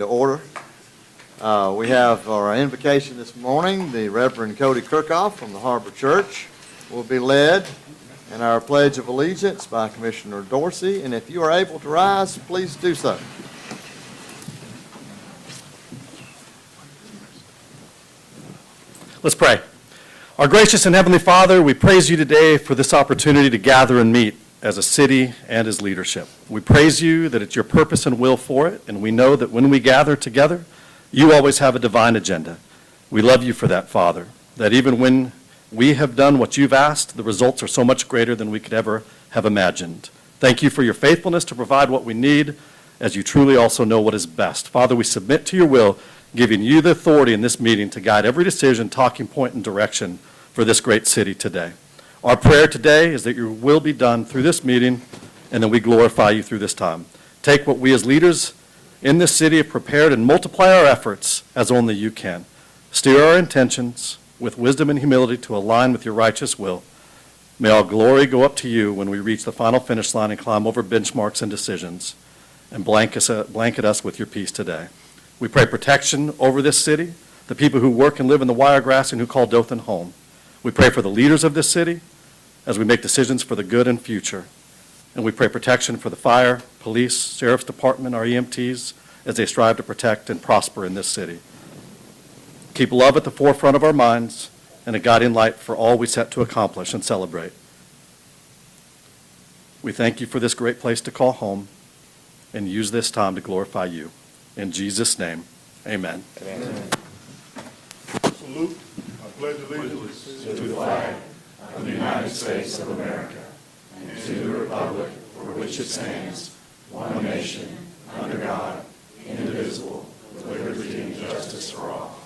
The order. We have our invocation this morning. The Reverend Cody Kirkhoff from the Harbor Church will be led in our Pledge of Allegiance by Commissioner Dorsey. And if you are able to rise, please do so. Let's pray. Our gracious and heavenly Father, we praise you today for this opportunity to gather and meet as a city and as leadership. We praise you that it's your purpose and will for it, and we know that when we gather together, you always have a divine agenda. We love you for that, Father, that even when we have done what you've asked, the results are so much greater than we could ever have imagined. Thank you for your faithfulness to provide what we need, as you truly also know what is best. Father, we submit to your will, giving you the authority in this meeting to guide every decision, talking point, and direction for this great city today. Our prayer today is that your will be done through this meeting, and that we glorify you through this time. Take what we as leaders in this city have prepared and multiply our efforts as only you can. Steer our intentions with wisdom and humility to align with your righteous will. May all glory go up to you when we reach the final finish line and climb over benchmarks and decisions, and blanket us with your peace today. We pray protection over this city, the people who work and live in the Wiregrass and who call Dothan home. We pray for the leaders of this city as we make decisions for the good and future. And we pray protection for the fire, police, sheriff's department, our EMTs, as they strive to protect and prosper in this city. Keep love at the forefront of our minds and a guiding light for all we set to accomplish and celebrate. We thank you for this great place to call home and use this time to glorify you. In Jesus' name, amen. Amen. Salute. I pledge allegiance to the flag of the United States of America and to the republic for which it stands, one nation, under God, indivisible, with liberty and justice for all.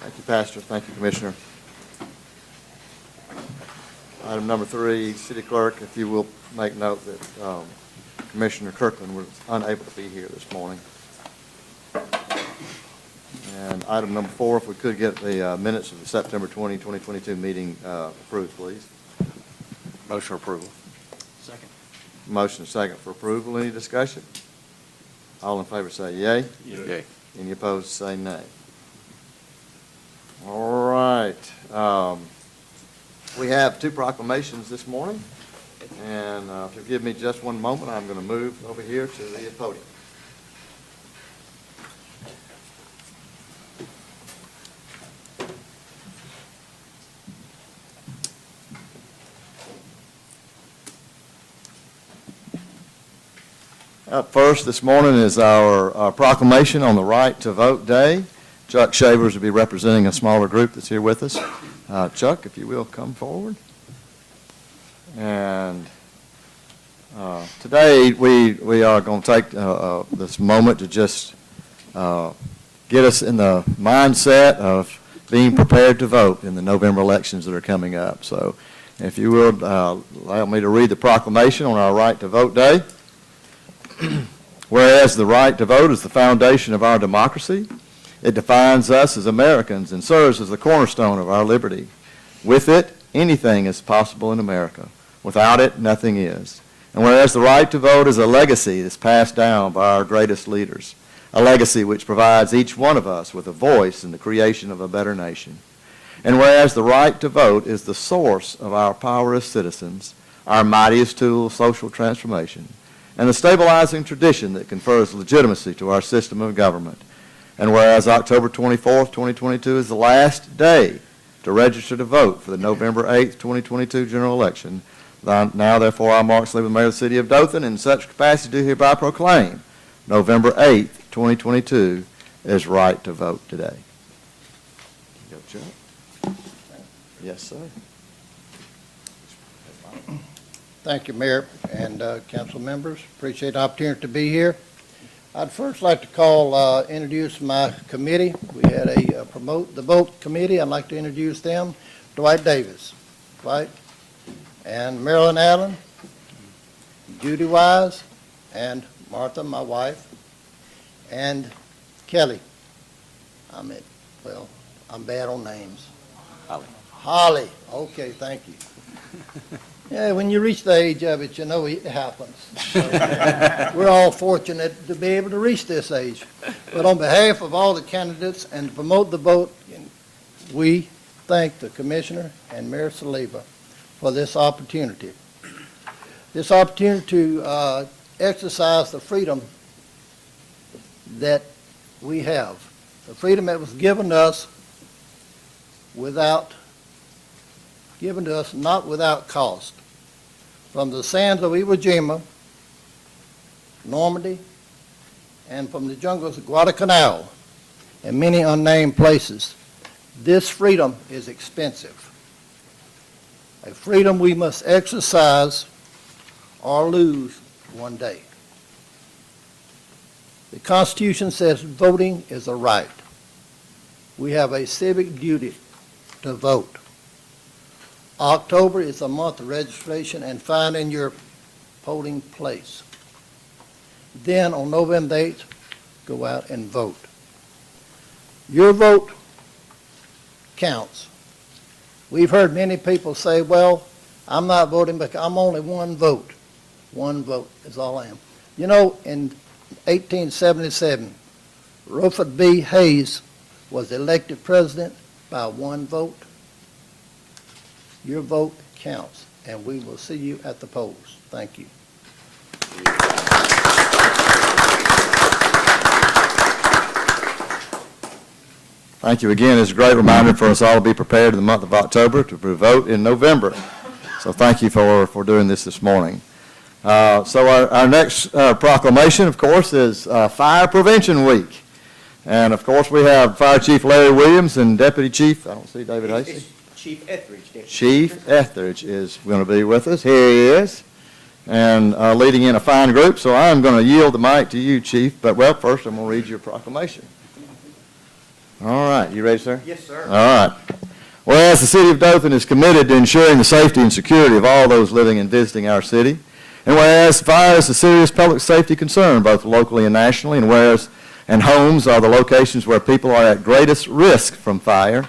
Thank you, Pastor. Thank you, Commissioner. Item number 3, City Clerk, if you will make note that Commissioner Kirkland was unable to be here this morning. And item number 4, if we could get the minutes of the September 20, 2022 meeting approved, please. Motion approval. Second. Motion and second for approval. Any discussion? All in favor say yea. Yay. Any opposed say nay. All right. We have 2 proclamations this morning. And if you'll give me just one moment, I'm going to move over here to the podium. Up first this morning is our proclamation on the Right to Vote Day. Chuck Shavers will be representing a smaller group that's here with us. Chuck, if you will, come forward. And today we are going to take this moment to just get us in the mindset of being prepared to vote in the November elections that are coming up. So if you will allow me to read the proclamation on our Right to Vote Day. Whereas the right to vote is the foundation of our democracy, it defines us as Americans and serves as the cornerstone of our liberty. With it, anything is possible in America. Without it, nothing is. And whereas the right to vote is a legacy that's passed down by our greatest leaders, a legacy which provides each one of us with a voice in the creation of a better nation. And whereas the right to vote is the source of our power as citizens, our mightiest tool of social transformation, and the stabilizing tradition that confers legitimacy to our system of government. And whereas October 24th, 2022 is the last day to register to vote for the November 8th, 2022 general election, now therefore I, Mark Sleeve, Mayor of the City of Dothan, in such capacity do hereby proclaim November 8th, 2022 is Right to Vote today. Go, Chuck. Yes, sir. Thank you, Mayor and council members. Appreciate the opportunity to be here. I'd first like to introduce my committee. We had a Promote the Vote committee. I'd like to introduce them. Dwight Davis, Dwight, and Marilyn Allen, Judy Wise, and Martha, my wife, and Kelly. I'm bad on names. Holly. Holly. Okay, thank you. Yeah, when you reach the age of it, you know it happens. So, we're all fortunate to be able to reach this age. But on behalf of all the candidates and to promote the vote, we thank the Commissioner and Mayor Saliba for this opportunity. This opportunity to exercise the freedom that we have, the freedom that was given to us not without cost. From the sands of Iwo Jima, Normandy, and from the jungles of Guadalcanal, and many unnamed places, this freedom is expensive. A freedom we must exercise or lose one day. The Constitution says voting is a right. We have a civic duty to vote. October is a month of registration and finding your polling place. Then on November 8th, go out and vote. Your vote counts. We've heard many people say, well, I'm not voting because I'm only one vote. One vote is all I am. You know, in 1877, Rutherford B. Hayes was elected president by one vote. Your vote counts, and we will see you at the polls. Thank you. Thank you again. It's a great reminder for us all to be prepared in the month of October to vote in November. So thank you for doing this morning. So our next proclamation, of course, is Fire Prevention Week. And, of course, we have Fire Chief Larry Williams and Deputy Chief, I don't see David Hasty. Chief Etheridge. Deputy. Chief Etheridge is going to be with us. Here he is, and leading in a fine group. So I'm going to yield the mic to you, Chief. But, well, first I'm going to read your proclamation. All right. You ready, sir? Yes, sir. All right. Whereas the City of Dothan is committed to ensuring the safety and security of all those living and visiting our city, and whereas fire is a serious public safety concern both locally and nationally, and whereas homes are the locations where people are at greatest risk from fire,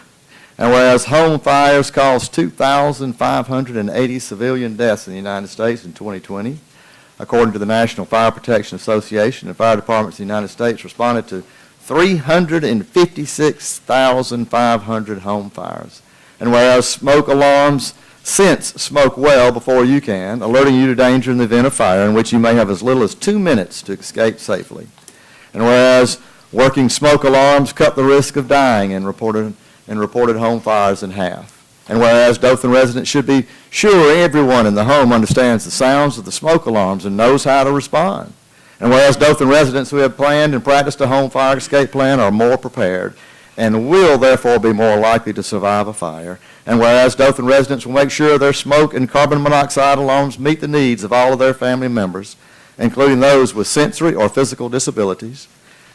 and whereas home fires caused 2,580 civilian deaths in the United States in 2020, according to the National Fire Protection Association, the fire departments in the United States responded to 356,500 home fires. And whereas smoke alarms sense smoke well before you can, alerting you to danger in the event of fire, in which you may have as little as 2 minutes to escape safely. And whereas working smoke alarms cut the risk of dying in reported home fires in half. And whereas Dothan residents should be sure everyone in the home understands the sounds of the smoke alarms and knows how to respond. And whereas Dothan residents who have planned and practiced a home fire escape plan are more prepared and will therefore be more likely to survive a fire. And whereas Dothan residents will make sure their smoke and carbon monoxide alarms meet the needs of all of their family members, including those with sensory or physical disabilities.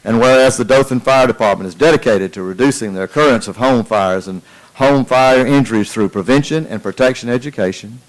And whereas the Dothan Fire Department is dedicated to reducing the occurrence of home fires and home fire injuries through prevention and protection education.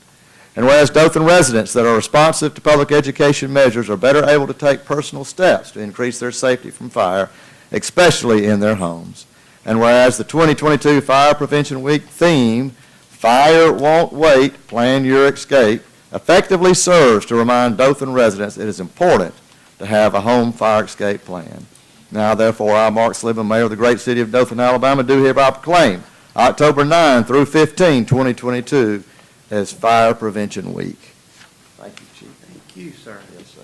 And whereas Dothan residents that are responsive to public education measures are better able to take personal steps to increase their safety from fire, especially in their homes. And whereas the 2022 Fire Prevention Week theme, Fire Won't Wait, Plan Your Escape, effectively serves to remind Dothan residents it is important to have a home fire escape plan. Now, therefore, I, Mark Slibbin, Mayor of the great city of Dothan, Alabama, do hereby proclaim October 9 through 15, 2022 as Fire Prevention Week. Thank you, Chief. Thank you, sir. Yes, sir.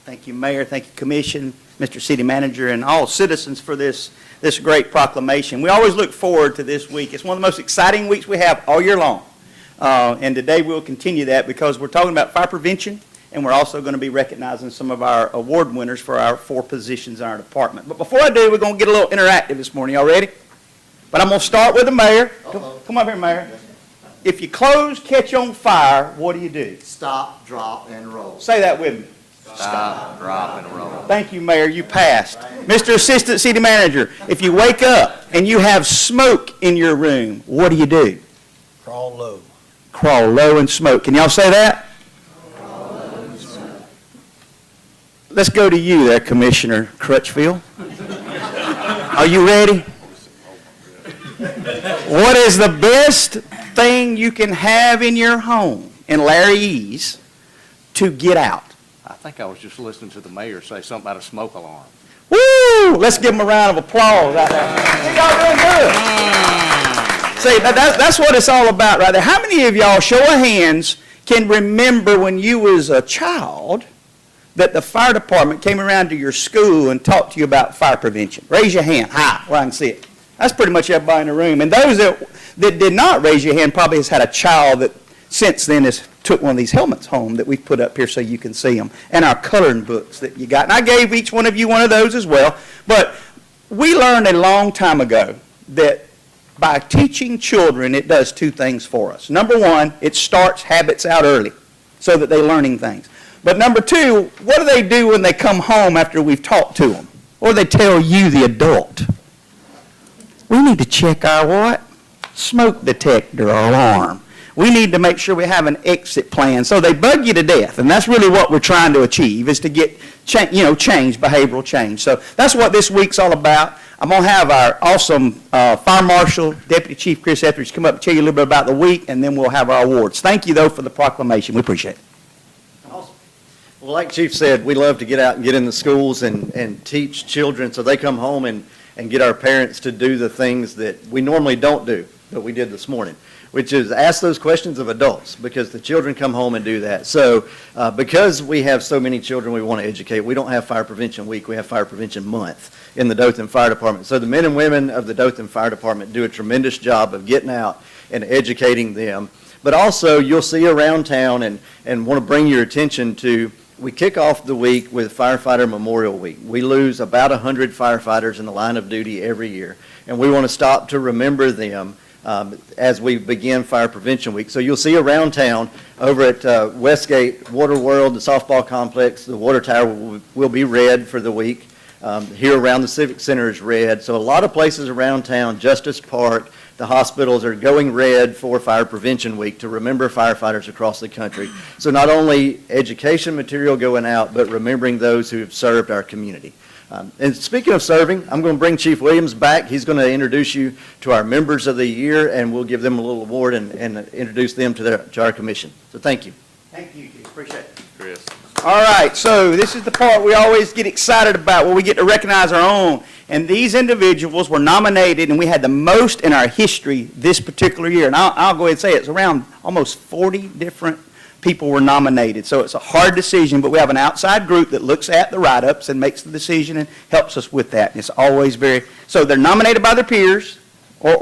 Thank you, Mayor. Thank you, Commission, Mr. City Manager, and all citizens for this great proclamation. We always look forward to this week. It's one of the most exciting weeks we have all year long. And today we'll continue that because we're talking about fire prevention, and we're also going to be recognizing some of our award winners for our 4 positions in our department. But before I do, we're going to get a little interactive this morning. Y'all ready? But I'm going to start with the mayor. Come up here, Mayor. If your clothes catch on fire, what do you do? Stop, drop, and roll. Say that with me. Stop, drop, and roll. Thank you, Mayor. You passed. Mr. Assistant City Manager, if you wake up and you have smoke in your room, what do you do? Crawl low. Crawl low and smoke. Can y'all say that? Crawl low and smoke. Let's go to you there, Commissioner Crutchfield. Are you ready? What is the best thing you can have in your home in Larry's to get out. I think I was just listening to the mayor say something about a smoke alarm. Woo! Let's give him a round of applause out there. Y'all doing good. See, that's what it's all about right there. How many of y'all, show of hands, can remember when you was a child that the fire department came around to your school and talked to you about fire prevention? Raise your hand high where I can see it. That's pretty much everybody in the room. And those that did not raise your hand probably has had a child that since then has took one of these helmets home that we've put up here so you can see them, and our coloring books that you got. And I gave each one of you one of those as well. But we learned a long time ago that by teaching children, it does two things for us. Number one, it starts habits out early so that they're learning things. But number two, what do they do when they come home after we've talked to them? Or they tell you, the adult, we need to check our what? Smoke detector or alarm. We need to make sure we have an exit plan. So they bug you to death, and that's really what we're trying to achieve, is to get change, behavioral change. So that's what this week's all about. I'm going to have our awesome Fire Marshal, Deputy Chief Chris Etheridge, come up and tell you a little bit about the week, and then we'll have our awards. Thank you, though, for the proclamation. We appreciate it. Awesome. Well, like Chief said, we love to get out and get in the schools and teach children so they come home and get our parents to do the things that we normally don't do, but we did this morning, which is ask those questions of adults, because the children come home and do that. So because we have so many children we want to educate, we don't have Fire Prevention Week, we have Fire Prevention Month in the Dothan Fire Department. So the men and women of the Dothan Fire Department do a tremendous job of getting out and educating them. But also you'll see around town and want to bring your attention to, we kick off the week with Firefighter Memorial Week. We lose about 100 firefighters in the line of duty every year, and we want to stop to remember them as we begin Fire Prevention Week. So you'll see around town, over at Westgate, Water World, the softball complex, the water tower will be red for the week. Here around the Civic Center is red. So a lot of places around town, Justice Park, the hospitals are going red for Fire Prevention Week to remember firefighters across the country. So not only education material going out, but remembering those who have served our community. And speaking of serving, I'm going to bring Chief Williams back. He's going to introduce you to our members of the year, and we'll give them a little award and introduce them to our commission. So thank you. Thank you, Chief. Appreciate it. Chris. All right, so this is the part we always get excited about, where we get to recognize our own. And these individuals were nominated, and we had the most in our history this particular year. And I'll go ahead and say it's around almost 40 different people were nominated. So it's a hard decision, but we have an outside group that looks at the write-ups and makes the decision and helps us with that. And it's always so they're nominated by their peers, or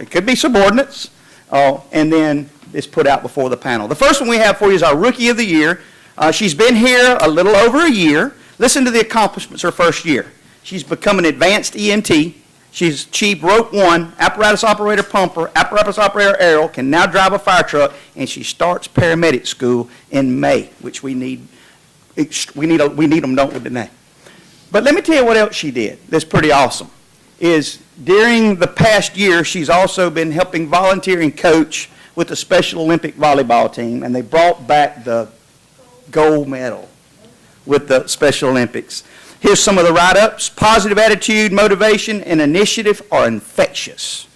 it could be subordinates, and then it's put out before the panel. The first one we have for you is our Rookie of the Year. She's been here a little over a year. Listen to the accomplishments her first year. She's become an advanced EMT. She's Chief Rope 1, apparatus operator pumper, apparatus operator aerial, can now drive a fire truck, and she starts paramedic school in May, which we need them, don't we, today? But let me tell you what else she did that's pretty awesome. Is during the past year, she's also been helping volunteer and coach with the Special Olympic volleyball team, and they brought back the gold medal with the Special Olympics. Here's some of the write-ups. Positive attitude, motivation, and initiative are infectious.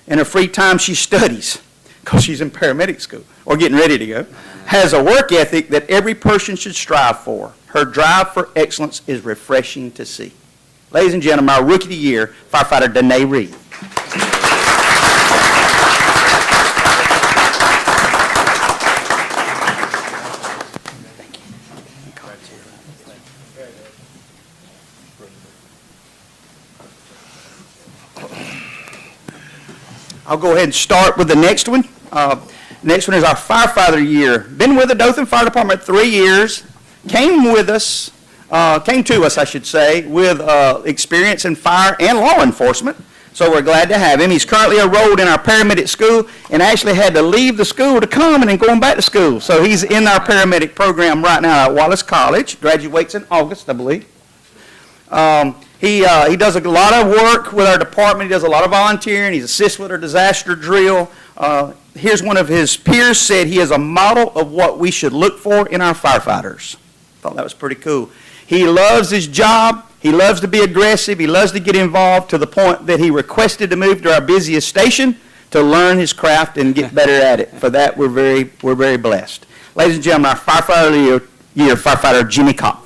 In her free time, she studies, because she's in paramedic school, or getting ready to go. Has a work ethic that every person should strive for. Her drive for excellence is refreshing to see. Ladies and gentlemen, our Rookie of the Year, Firefighter Danae Reed. I'll go ahead and start with the next one. Next one is our Firefighter Year. Been with the Dothan Fire Department 3 years. Came to us, I should say, with experience in fire and law enforcement. So we're glad to have him. He's currently enrolled in our paramedic school and actually had to leave the school to come and then going back to school. So he's in our paramedic program right now at Wallace College. Graduates in August, I believe. He does a lot of work with our department. He does a lot of volunteering. He assists with our disaster drill. Here's one of his peers said he is a model of what we should look for in our firefighters. Thought that was pretty cool. He loves his job. He loves to be aggressive. He loves to get involved to the point that he requested to move to our busiest station to learn his craft and get better at it. For that, we're very blessed. Ladies and gentlemen, our Firefighter of the Year, Firefighter Jimmy Kopp.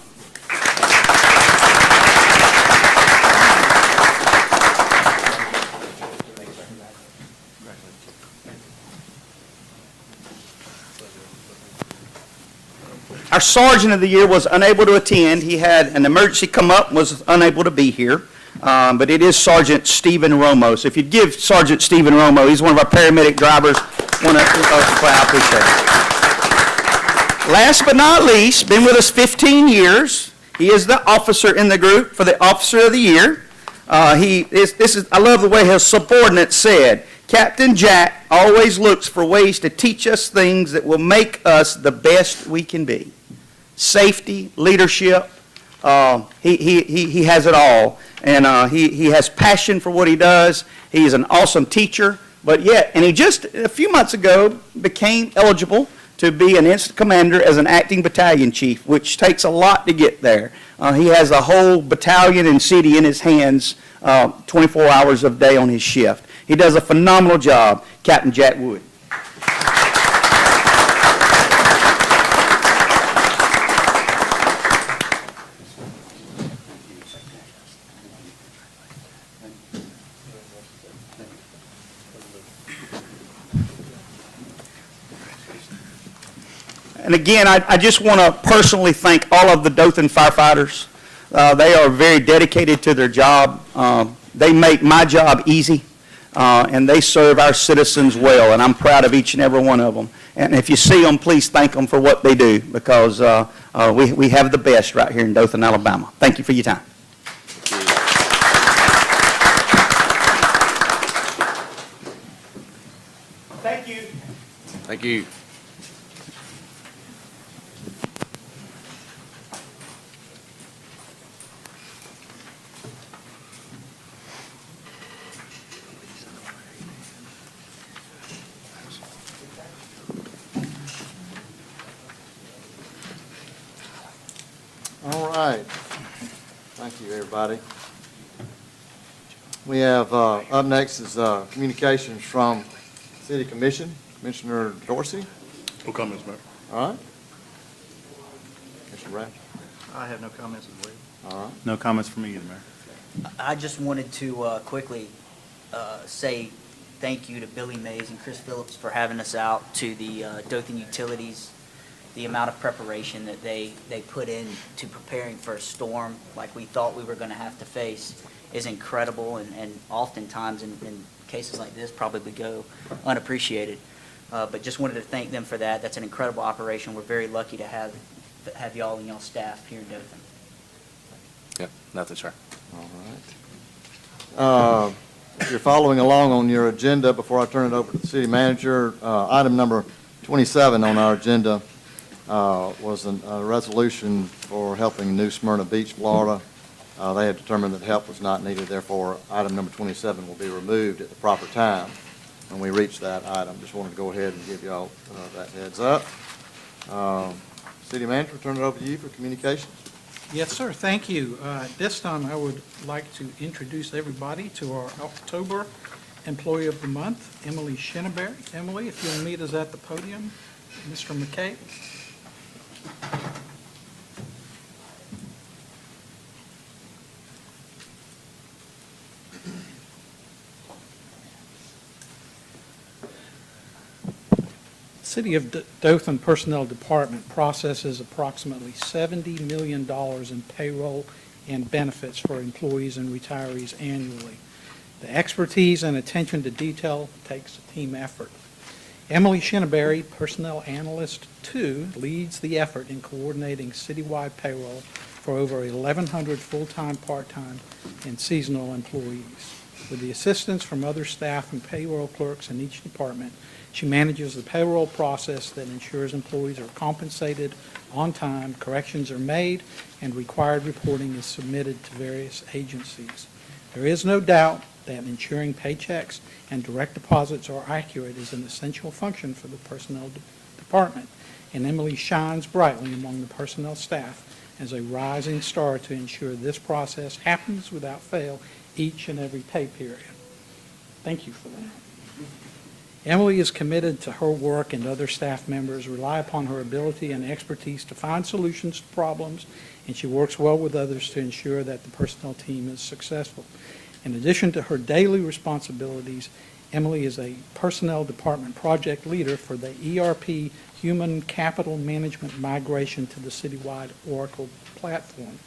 Our Sergeant of the Year was unable to attend. He had an emergency come up and was unable to be here. But it is Sergeant Stephen Romo. So if you'd give Sergeant Stephen Romo, he's one of our paramedic drivers. I appreciate it. Last but not least, been with us 15 years. He is the officer in the group for the Officer of the Year. I love the way his subordinate said, Captain Jack always looks for ways to teach us things that will make us the best we can be. Safety, leadership, he has it all. And he has passion for what he does. He is an awesome teacher. And he just a few months ago became eligible to be an instant commander as an acting battalion chief, which takes a lot to get there. He has the whole battalion and city in his hands 24 hours a day on his shift. He does a phenomenal job, Captain Jack Wood. And again, I just want to personally thank all of the Dothan firefighters. They are very dedicated to their job. They make my job easy, and they serve our citizens well, and I'm proud of each and every one of them. And if you see them, please thank them for what they do, because we have the best right here in Dothan, Alabama. Thank you for your time. Thank you. Thank you. All right. Thank you, everybody. We have, up next is communications from City Commission. Commissioner Dorsey. No comments, Mayor. All right. Commissioner Rath. I have no comments as well. All right. No comments from me either, Mayor. I just wanted to quickly say thank you to Billy Mays and Chris Phillips for having us out to the Dothan Utilities. The amount of preparation that they put in to preparing for a storm like we thought we were going to have to face is incredible, and oftentimes in cases like this probably go unappreciated. But just wanted to thank them for that. That's an incredible operation. We're very lucky to have y'all and y'all staff here in Dothan. Yep, nothing, sir. All right. If you're following along on your agenda, before I turn it over to the city manager, item number 27 on our agenda was a resolution for helping New Smyrna Beach, Florida. They had determined that help was not needed, therefore item number 27 will be removed at the proper time when we reach that item. Just wanted to go ahead and give y'all that heads up. City manager, turn it over to you for communications. Yes, sir. Thank you. At this time, I would like to introduce everybody to our October Employee of the Month, Emily Shinneberry. Emily, if you'll meet us at the podium. Mr. McKay. City of Dothan Personnel Department processes approximately $70 million in payroll and benefits for employees and retirees annually. The expertise and attention to detail takes a team effort. Emily Shinneberry, Personnel Analyst 2, leads the effort in coordinating citywide payroll for over 1,100 full-time, part-time, and seasonal employees. With the assistance from other staff and payroll clerks in each department, she manages the payroll process that ensures employees are compensated on time, corrections are made, and required reporting is submitted to various agencies. There is no doubt that ensuring paychecks and direct deposits are accurate is an essential function for the personnel department, and Emily shines brightly among the personnel staff as a rising star to ensure this process happens without fail each and every pay period. Thank you for that. Emily is committed to her work, and other staff members rely upon her ability and expertise to find solutions to problems, and she works well with others to ensure that the personnel team is successful. In addition to her daily responsibilities, Emily is a personnel department project leader for the ERP Human Capital Management migration to the citywide Oracle platform.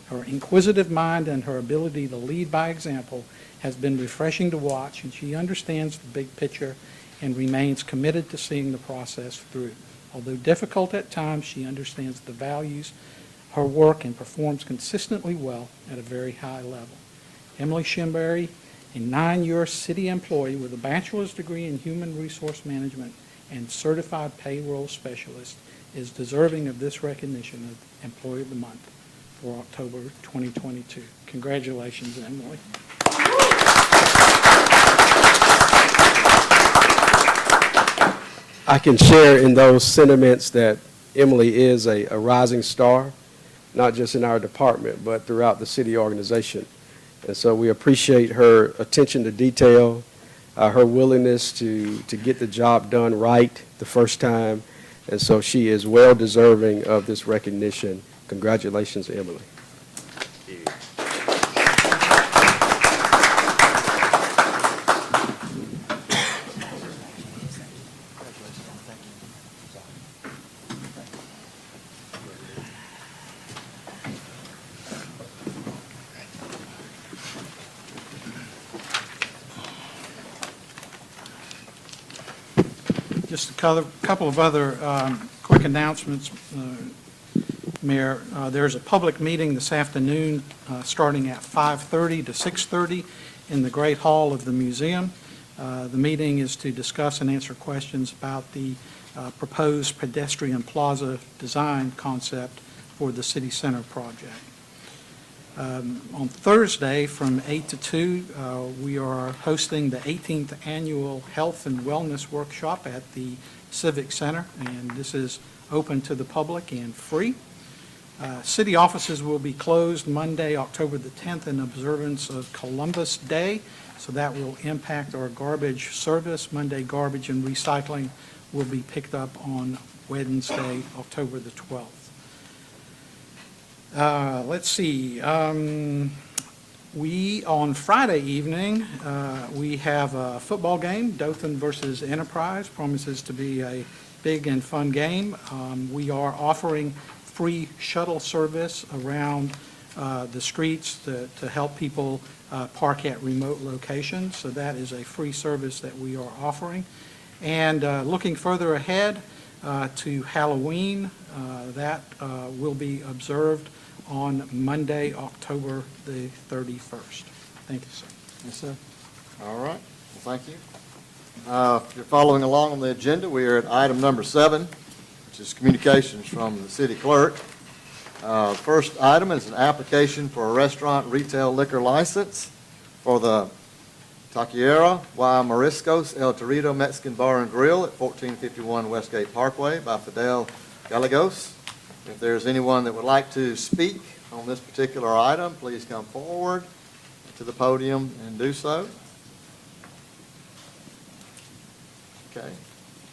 Her inquisitive mind and her ability to lead by example has been refreshing to watch, and she understands the big picture and remains committed to seeing the process through. Although difficult at times, she understands the values, her work, and performs consistently well at a very high level. Emily Shimberry, a 9-year city employee with a bachelor's degree in human resource management and certified payroll specialist, is deserving of this recognition of Employee of the Month for October 2022. Congratulations, Emily. I can share in those sentiments that Emily is a rising star, not just in our department, but throughout the city organization. And so we appreciate her attention to detail, her willingness to get the job done right the first time. And so she is well deserving of this recognition. Congratulations, Emily. Just a couple of other quick announcements, Mayor. There's a public meeting this afternoon starting at 5:30 to 6:30 in the Great Hall of the museum. The meeting is to discuss and answer questions about the proposed pedestrian plaza design concept for the City Center project. On Thursday from 8 to 2, we are hosting the 18th Annual Health and Wellness Workshop at the Civic Center, and this is open to the public and free. City offices will be closed Monday, October the 10th, in observance of Columbus Day, so that will impact our garbage service. Monday garbage and recycling will be picked up on Wednesday, October the 12th. Let's see. On Friday evening, we have a football game, Dothan versus Enterprise. Promises to be a big and fun game. We are offering free shuttle service around the streets to help people park at remote locations. So that is a free service that we are offering. And looking further ahead to Halloween, that will be observed on Monday, October the 31st. Thank you, sir. Yes, sir. All right. Well, thank you. If you're following along on the agenda, we are at item number 7, which is communications from the city clerk. First item is an application for a restaurant retail liquor license for the Taqueria Y Mariscos El Torito Mexican Bar and Grill at 1451 Westgate Parkway by Fidel Gallegos. If there's anyone that would like to speak on this particular item, please come forward to the podium and do so. Okay.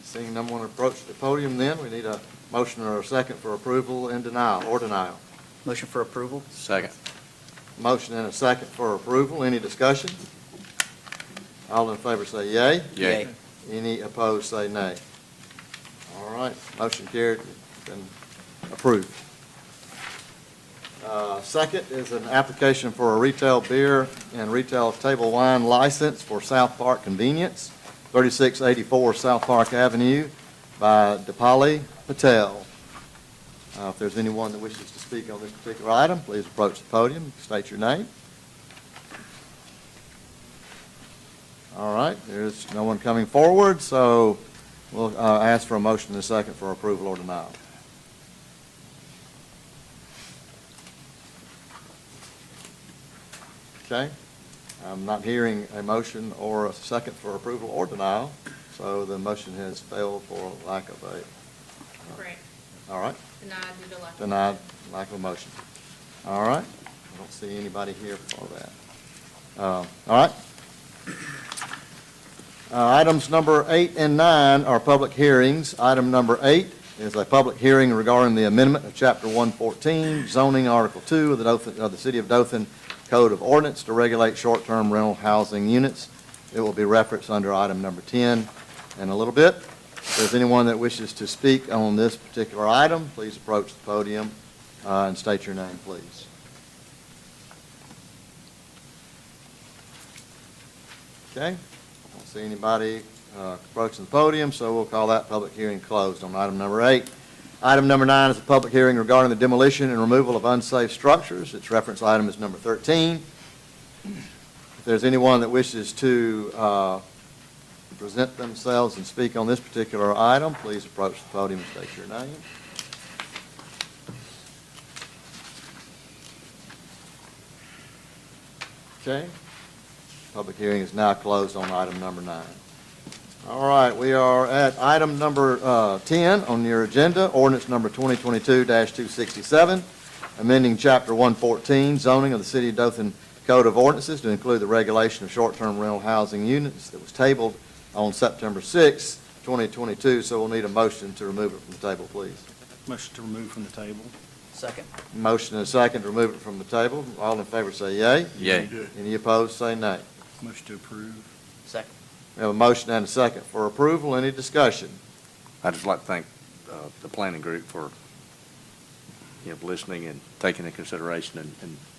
Seeing no one approach the podium, then we need a motion or a second for approval and denial, or denial. Motion for approval? Second. Motion and a second for approval. Any discussion? All in favor say yea. Yay. Any opposed say nay. All right, motion carried and approved. Second is an application for a retail beer and retail table wine license for South Park Convenience, 3684 South Park Avenue by Dipali Patel. If there's anyone that wishes to speak on this particular item, please approach the podium, state your name. All right, there's no one coming forward, so we'll ask for a motion and a second for approval or denial. Okay, I'm not hearing a motion or a second for approval or denial, so the motion has failed for lack of a... Correct. All right. Denied due to lack of... Denied, lack of a motion. All right, I don't see anybody here for that. All right. Items number 8 and 9 are public hearings. Item number 8 is a public hearing regarding the amendment of Chapter 114, zoning Article 2 of the City of Dothan Code of Ordinance to regulate short-term rental housing units. It will be referenced under item number 10 in a little bit. If there's anyone that wishes to speak on this particular item, please approach the podium and state your name, please. Okay, I don't see anybody approaching the podium, so we'll call that public hearing closed on item number 8. Item number 9 is a public hearing regarding the demolition and removal of unsafe structures. Its reference item is number 13. If there's anyone that wishes to present themselves and speak on this particular item, please approach the podium and state your name. Okay. Public hearing is now closed on item number 9. All right, we are at item number 10 on your agenda, ordinance number 2022-267, amending Chapter 114, zoning of the City of Dothan Code of Ordinances to include the regulation of short-term rental housing units that was tabled on September 6, 2022. So we'll need a motion to remove it from the table, please. Motion to remove from the table. Second. Motion and a second to remove it from the table. All in favor say yea. Yay. Any opposed say nay. Motion to approve. Second. We have a motion and a second for approval. Any discussion? I'd just like to thank the planning group for, listening and taking into consideration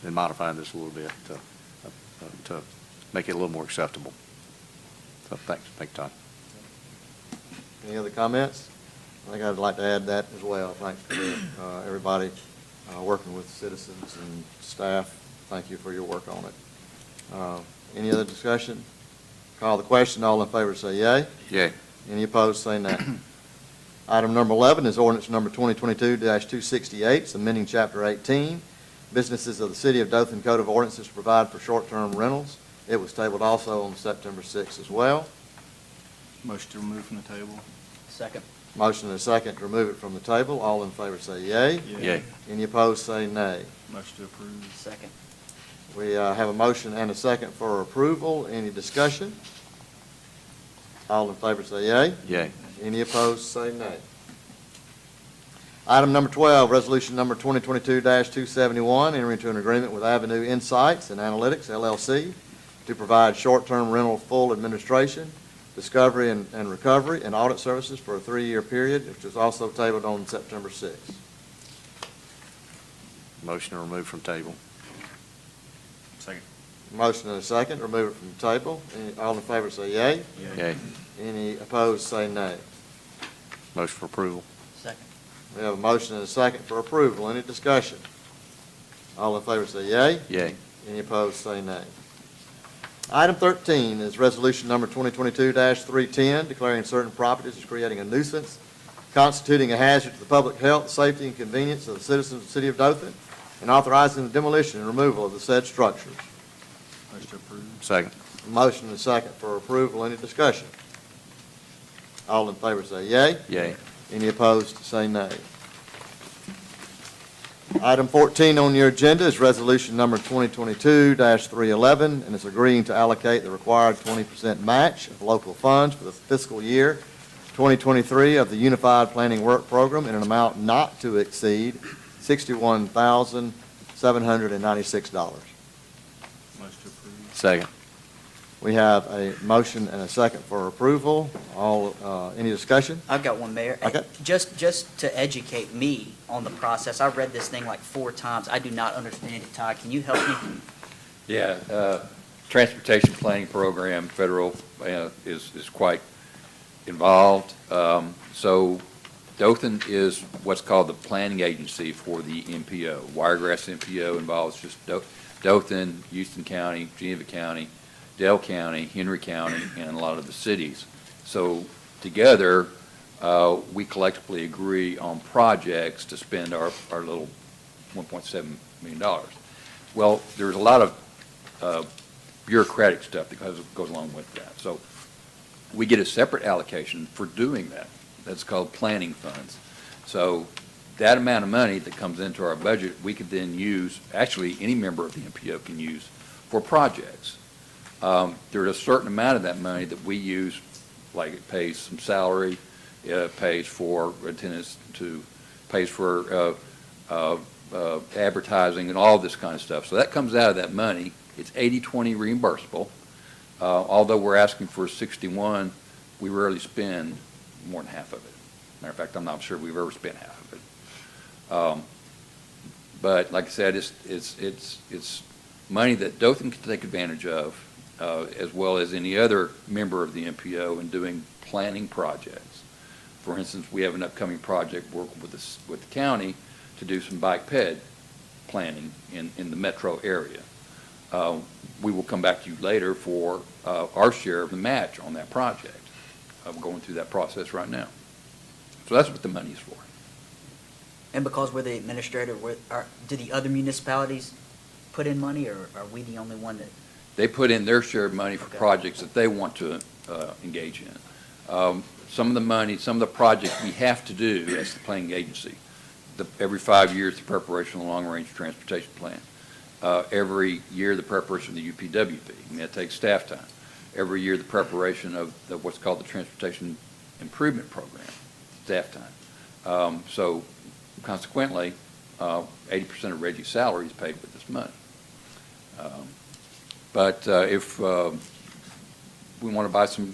and modifying this a little bit to make it a little more acceptable. So thanks, Todd. Any other comments? I think I'd like to add that as well. Thanks to everybody working with citizens and staff. Thank you for your work on it. Any other discussion? Call the question. All in favor say yea. Yay. Any opposed say nay. Item number 11 is ordinance number 2022-268. It's amending Chapter 18, businesses of the City of Dothan Code of Ordinances to provide for short-term rentals. It was tabled also on September 6 as well. Motion to remove from the table. Second. Motion and a second to remove it from the table. All in favor say yea. Yay. Any opposed say nay. Motion to approve. Second. We have a motion and a second for approval. Any discussion? All in favor say yea. Yay. Any opposed say nay. Item number 12, resolution number 2022-271, entering into an agreement with Avenue Insights and Analytics, LLC, to provide short-term rental full administration, discovery and recovery, and audit services for a 3-year period, which was also tabled on September 6th. Motion to remove from table. Second. Motion and a second, remove it from the table. All in favor say yea. Yay. Any opposed say nay. Motion for approval. Second. We have a motion and a second for approval. Any discussion? All in favor say yea. Yay. Any opposed say nay. Item 13 is resolution number 2022-310, declaring certain properties as creating a nuisance, constituting a hazard to the public health, safety, and convenience of the citizens of the City of Dothan, and authorizing the demolition and removal of the said structures. Motion to approve. Second. Motion and a second for approval. Any discussion? All in favor say yea. Yay. Any opposed say nay. Item 14 on your agenda is resolution number 2022-311, and it's agreeing to allocate the required 20% match of local funds for the fiscal year 2023 of the Unified Planning Work Program in an amount not to exceed $61,796. Motion to approve. Second. We have a motion and a second for approval. Any discussion? I've got one, Mayor. Okay. Just to educate me on the process, I read this thing like 4 times. I do not understand it, Todd. Can you help me? Yeah, transportation planning program, federal, is quite involved. So Dothan is what's called the planning agency for the MPO. Wiregrass MPO involves just Dothan, Houston County, Geneva County, Dale County, Henry County, and a lot of the cities. So together, we collectively agree on projects to spend our little $1.7 million. Well, there's a lot of bureaucratic stuff that goes along with that. So we get a separate allocation for doing that. That's called planning funds. So that amount of money that comes into our budget, we could then use, actually any member of the MPO can use for projects. There's a certain amount of that money that we use, like it pays some salary, pays for attendance, pays for advertising and all this kind of stuff. So that comes out of that money. It's 80/20 reimbursable. Although we're asking for 61, we rarely spend more than half of it. Matter of fact, I'm not sure we've ever spent half of it. But like I said, it's money that Dothan can take advantage of, as well as any other member of the MPO in doing planning projects. For instance, we have an upcoming project working with the county to do some bike ped planning in the metro area. We will come back to you later for our share of the match on that project. I'm going through that process right now. So that's what the money is for. And because we're the administrator, do the other municipalities put in money, or are we the only one that? They put in their share of money for Okay. projects that they want to engage in. Some of the money, some of the projects we have to do as the planning agency. Every 5 years, the preparation of the long-range transportation plan. Every year, the preparation of the UPWP. I mean, that takes staff time. Every year, the preparation of what's called the Transportation Improvement Program, staff time. So consequently, 80% of Reggie's salary is paid with this money. But if we want to buy some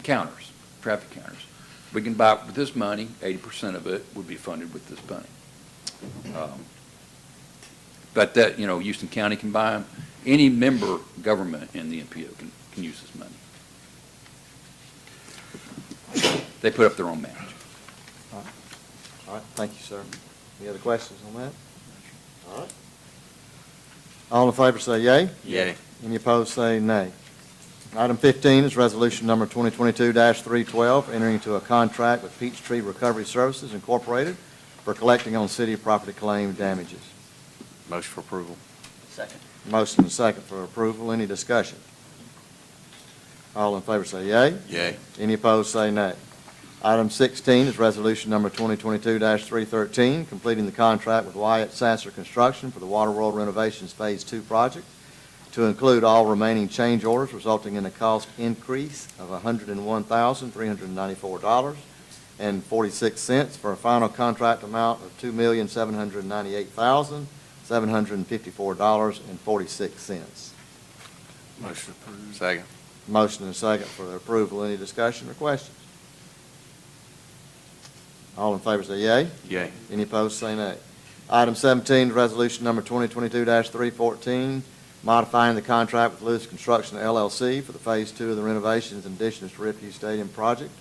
counters, traffic counters, we can buy it with this money. 80% of it would be funded with this money. But that, Houston County can buy them. Any member government in the MPO can use this money. They put up their own match. All right, thank you, sir. Any other questions on that? All right. All in favor say yea. Yay. Any opposed say nay. Item 15 is resolution number 2022-312, entering into a contract with Peachtree Recovery Services Incorporated for collecting on city property claim damages. Motion for approval. Second. Motion and second for approval. Any discussion? All in favor say yea. Yay. Any opposed say nay. Item 16 is resolution number 2022-313, completing the contract with Wyatt, Sasser Construction for the Water World Renovations Phase 2 project to include all remaining change orders, resulting in a cost increase of $101,394.46 for a final contract amount of $2,798,754.46. Motion approved. Second. Motion and second for the approval. Any discussion or questions? All in favor say yea. Yay. Any opposed say nay. Item 17, resolution number 2022-314, modifying the contract with Lewis Construction LLC for the Phase 2 of the renovations and additions to Ripley Stadium project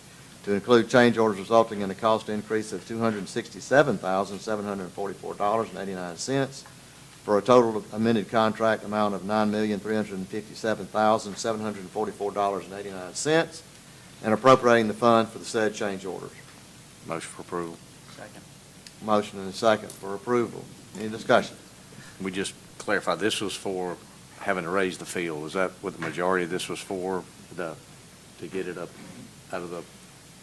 to include change orders resulting in a cost increase of $267,744.89 for a total amended contract amount of $9,357,744.89 and appropriating the fund for the said change orders. Motion for approval. Second. Motion and a second for approval. Any discussion? We just clarify, this was for having to raise the field. Is that what the majority of this was for, to get it up out of the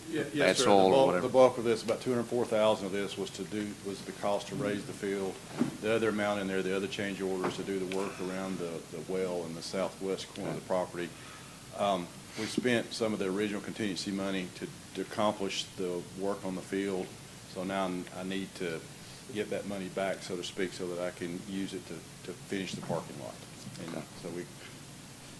Yes, bad sir. soil or whatever? The bulk of this, about $204,000 of this was the cost to raise the field. The other amount in there, the other change orders to do the work around the well in the southwest corner of the property. We spent some of the original contingency money to accomplish the work on the field. So now I need to get that money back, so to speak, so that I can use it to finish the parking lot. And so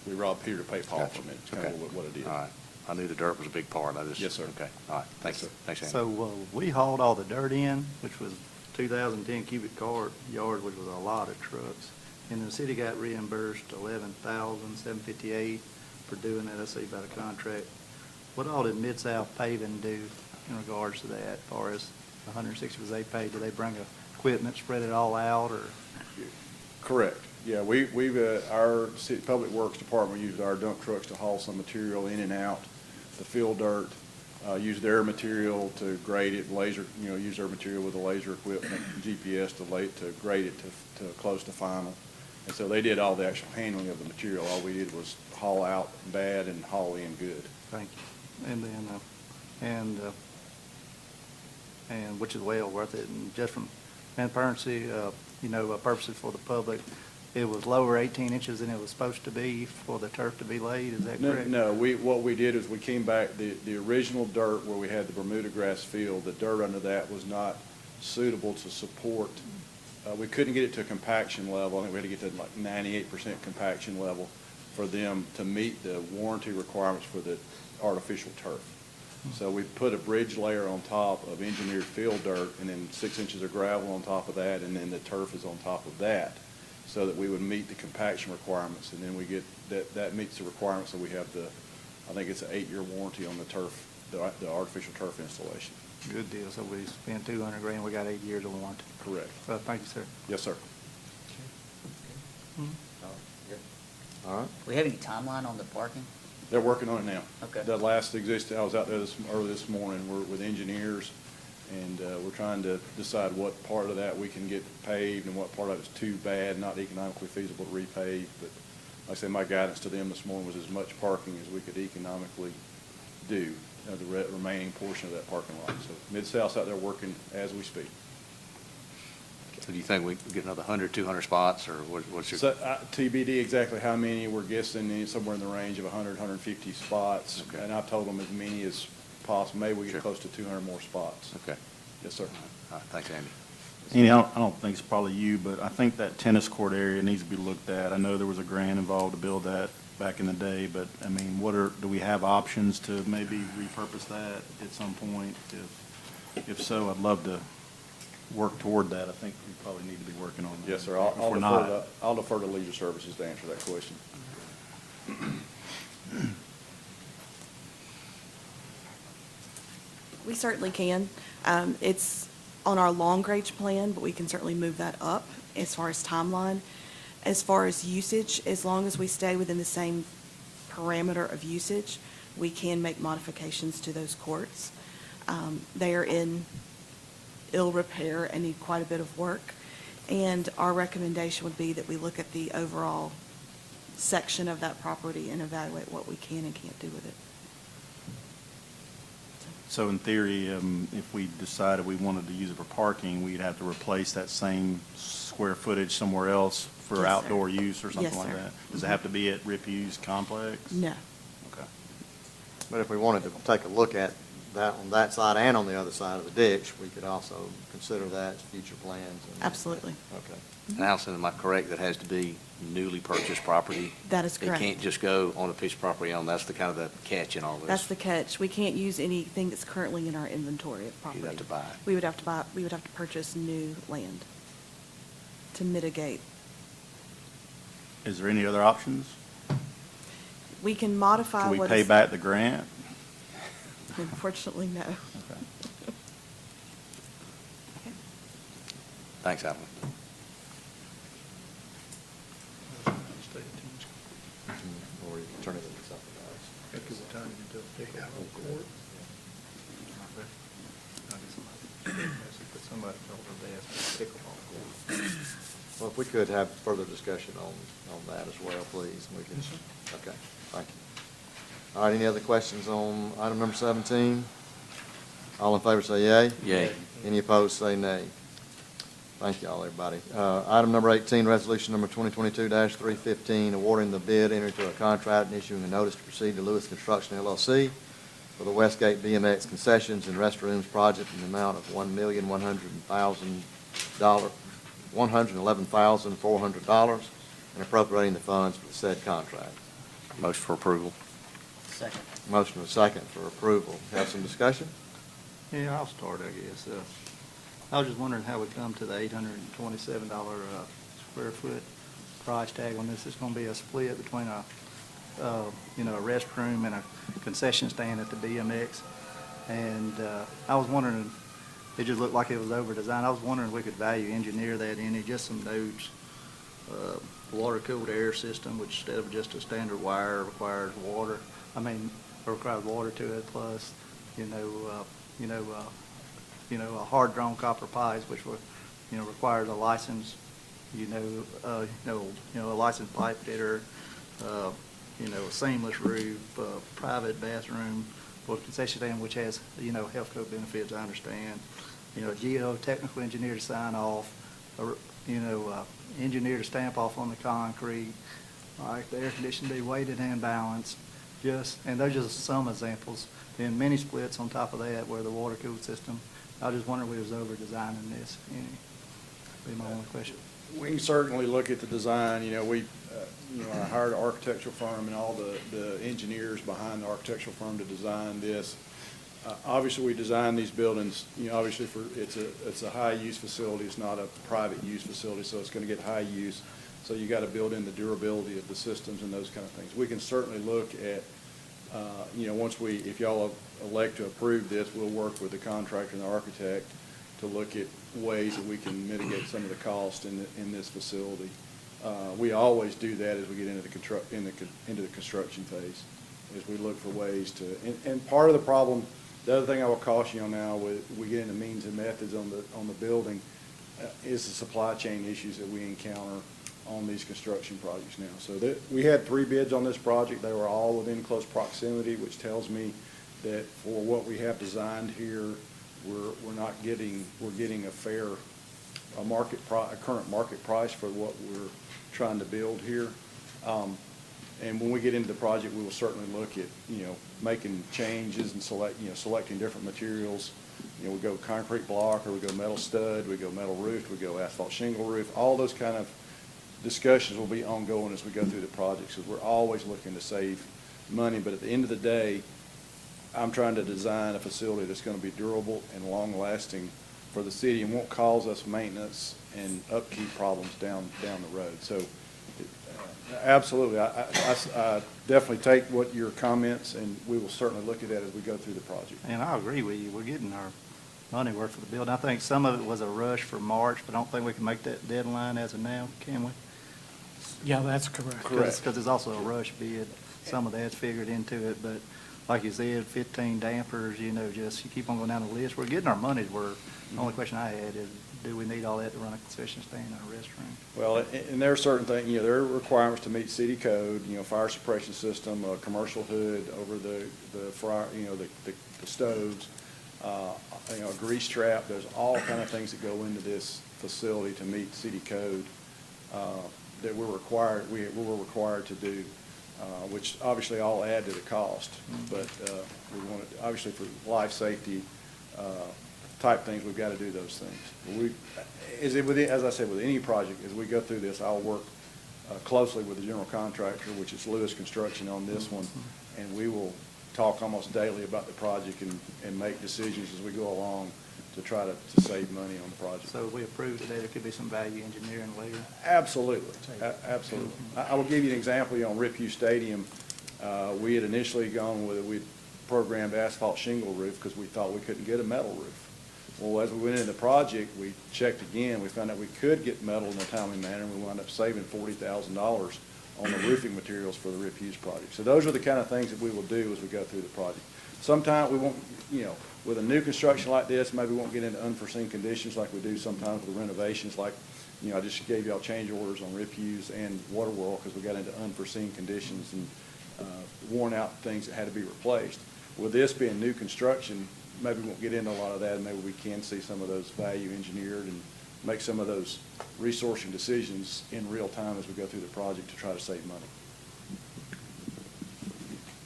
we robbed Peter to pay Paul Gotcha. from it. It's kind of what it is. All right. I knew the dirt was a big part. Yes, sir. Okay. All right. Thanks. Yes, sir. Thanks, Andy. So we hauled all the dirt in, which was 2,010 cubic yards, which was a lot of trucks. And the city got reimbursed $11,758 for doing that. Let's see about a contract. What all did Mid-South Paving do in regards to that, as far as the 160 was they paid? Did they bring equipment, spread it all out, or? Correct. Yeah, our city public works department used our dump trucks to haul some material in and out, to fill dirt, use their material to grade it, use their material with the laser equipment, GPS to grade it to close to final. And so they did all the actual handling of the material. All we did was haul out bad and haul in good. Thank you. And then, which is well worth it. And just from transparency, purposes for the public, it was lower 18 inches than it was supposed to be for the turf to be laid, is that correct? No, what we did is we came back, the original dirt where we had the Bermuda grass field, the dirt under that was not suitable to support. We couldn't get it to a compaction level. I think we had to get to like 98% compaction level for them to meet the warranty requirements for the artificial turf. So we put a bridge layer on top of engineered field dirt, and then 6 inches of gravel on top of that, and then the turf is on top of that, so that we would meet the compaction requirements. And then we get, that meets the requirements, so we have I think it's an 8-year warranty on the turf, the artificial turf installation. Good deal. So we spent $200,000, we got 8 years of warranty. Correct. Thank you, sir. Yes, sir. All right. Do we have any timeline on the parking? They're working on it now. Okay. The last existing, I was out there early this morning, we're with engineers, and we're trying to decide what part of that we can get paved and what part of it's too bad, not economically feasible to repave. But like I said, my guidance to them this morning was as much parking as we could economically do, the remaining portion of that parking lot. So Mid-South's out there working as we speak. So do you think we can get another 100, 200 spots, or what's your? So TBD exactly how many, we're guessing somewhere in the range of 100, 150 spots. Okay. And I've told them as many as possible. Maybe we get Sure. close to 200 more spots. Okay. Yes, sir. All right, thanks, Andy. Andy, I don't think it's probably you, but I think that tennis court area needs to be looked at. I know there was a grant involved to build that back in the day, but, I mean, do we have options to maybe repurpose that at some point? If so, I'd love to work toward that. I think we probably need to be working on that. Yes, sir. If we're not. I'll defer to Leisure Services to answer that question. We certainly can. It's on our long-range plan, but we can certainly move that up as far as timeline. As far as usage, as long as we stay within the same parameter of usage, we can make modifications to those courts. They are in ill repair and need quite a bit of work. And our recommendation would be that we look at the overall section of that property and evaluate what we can and can't do with it. So in theory, if we decided we wanted to use it for parking, we'd have to replace that same square footage somewhere else for Yes, sir. outdoor use or something Yes, like sir. that? Does it have to be at Rip Hughes Complex? No. Okay. But if we wanted to take a look at that on that side and on the other side of the ditch, we could also consider that as future plans. Absolutely. Okay. And Allison, am I correct, that has to be newly purchased property? That is correct. It can't just go on a piece of property on, that's the kind of the catch in all this? That's the catch. We can't use anything that's currently in our inventory of property. You'd have to buy it. We would have to purchase new land to mitigate. Is there any other options? We can modify Can we what pay is- back the grant? Unfortunately, no. Okay. Thanks, Alan. Or you can turn it into something else. Put somebody over there, pickleball court. Well, if we could have further discussion on that as well, please. We can. Okay, thank you. All right, any other questions on item number 17? All in favor say yea. Yay. Any opposed, say nay. Thank you all, everybody. Item number 18, resolution number 2022-315, awarding the bid, entering into a contract and issuing a notice to proceed to Lewis Construction LLC for the Westgate Bmx Concessions and Restrooms project in the amount of $1,111,400 and appropriating the funds for the said contract. Motion for approval. Second. Motion and a second for approval. Have some discussion? Yeah, I'll start, I guess. I was just wondering how we come to the $827 square foot price tag on this. It's going to be a split between a restroom and a concession stand at the BMX. And I was wondering, it just looked like it was over-designed. I was wondering if we could value engineer that in, just some notes. Water-cooled air system, which instead of just a standard wire requires water. Requires water to it, plus, a hard-drawn copper pipes, which requires a license, a licensed pipe fitter, a seamless roof, private bathroom for a concession stand, which has, health code benefits, I understand. A geotechnical engineer to sign off, engineer to stamp off on the concrete, all right, the air conditioning be weighted and balanced, and those are just some examples. Then mini splits on top of that where the water cooled system. I just wonder if we was over designing this. Be my only question. We can certainly look at the design. I hired an architectural firm and all the engineers behind the architectural firm to design this. Obviously, we designed these buildings, obviously it's a high-use facility. It's not a private use facility, so it's going to get high use. So you got to build in the durability of the systems and those kind of things. We can certainly look at, if y'all elect to approve this, we'll work with the contractor and the architect to look at ways that we can mitigate some of the cost in this facility. We always do that as we get into the construction phase, as we look for ways to, and part of the problem, the other thing I will caution you on now, we get into means and methods on the building, is the supply chain issues that we encounter on these construction projects now. So we had 3 bids on this project. They were all within close proximity, which tells me that for what we have designed here, we're getting a fair current market price for what we're trying to build here. And when we get into the project, we will certainly look at, making changes and selecting different materials. We go concrete block, or we go metal stud, we go metal roof, we go asphalt shingle roof. All those kind of discussions will be ongoing as we go through the projects, because we're always looking to save money. But at the end of the day, I'm trying to design a facility that's going to be durable and long-lasting for the city and won't cause us maintenance and upkeep problems down the road. So absolutely, I definitely take what your comments, and we will certainly look at that as we go through the project. And I agree with you. We're getting our money worth for the building. I think some of it was a rush for March, but I don't think we can make that deadline as of now, can we? Yeah, that's correct. Correct. Because it's also a rush bid. Some of that's figured into it, but like you said, 15 dampers, just you keep on going down the list. We're getting our money's worth. The only question I had is, do we need all that to run a concession stand and a restroom? Well, and there are certain things, there are requirements to meet city code, fire suppression system, a commercial hood over the fryer, the stoves, a grease trap. There's all kind of things that go into this facility to meet city code that we're required to do, which obviously all add to the cost. But we want it, obviously, for life safety type things, we've got to do those things. As I said, with any project, as we go through this, I'll work closely with the general contractor, which is Lewis Construction, on this one, and we will talk almost daily about the project and make decisions as we go along to try to save money on the project. So if we approve today, there could be some value engineering later? Absolutely. Absolutely. I will give you an example. On Rip U Stadium, we had initially gone with we'd programmed asphalt shingle roof because we thought we couldn't get a metal roof. Well, as we went into the project, we checked again. We found out we could get metal in a timely manner, and we wound up saving $40,000 on the roofing materials for the Rip U's project. So those are the kind of things that we will do as we go through the project. Sometimes we won't, with a new construction like this, maybe we won't get into unforeseen conditions like we do sometimes with renovations. Like, I just gave y'all change orders on Rip U's and Water World because we got into unforeseen conditions and worn out things that had to be replaced. With this being new construction, maybe we won't get into a lot of that, and maybe we can see some of those value engineered and make some of those resourcing decisions in real time as we go through the project to try to save money.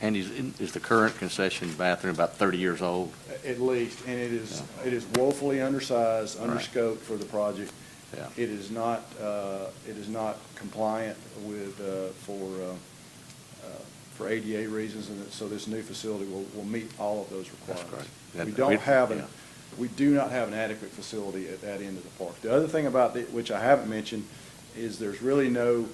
And is the current concession bathroom about 30 years old? At least, and it is woefully undersized, underscoped for the project. Yeah. It is not compliant with for ADA reasons, and so this new facility will meet all of those requirements. That's great. We do not have an adequate facility at that end of the park. The other thing about it, which I haven't mentioned, is there's really no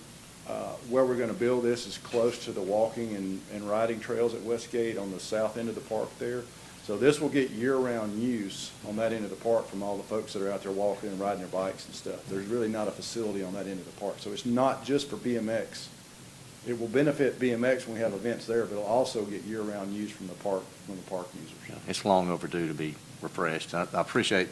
where we're going to build this is close to the walking and riding trails at Westgate on the south end of the park there. So this will get year-round use on that end of the park from all the folks that are out there walking and riding their bikes and stuff. There's really not a facility on that end of the park. So it's not just for BMX. It will benefit BMX when we have events there, but it'll also get year-round use from the park users. It's long overdue to be refreshed. I appreciate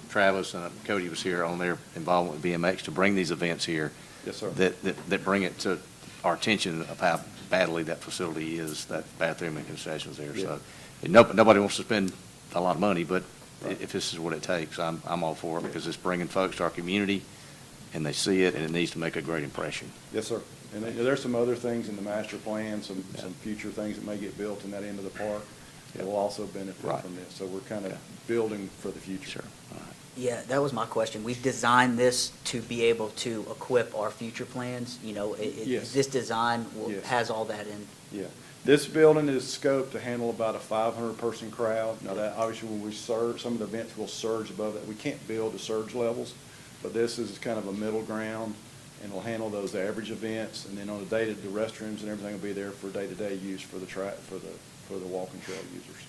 Travis and Cody was here on their involvement with BMX to bring these events here. Yes, sir. That bring it to our attention of how badly that facility is, that bathroom and concessions there. Yeah. So nobody wants to spend a lot of money, but if this is what it takes, I'm all for it because it's bringing folks to our community and they see it, and it needs to make a great impression. Yes, sir. And there's some other things in the master plan, some future things that may get built in that end of the park that will also benefit Right. from this. So we're kind of building for the future. Sure. All right. Yeah, that was my question. We've designed this to be able to equip our future plans, Yes. this design Yes. has all that in. Yeah. This building is scoped to handle about a 500-person crowd. Now, that, obviously, when we surge, some of the events will surge above that. We can't build to surge levels, but this is kind of a middle ground, and it'll handle those average events. And then on the the restrooms and everything will be there for day-to-day use for the for the walking trail users.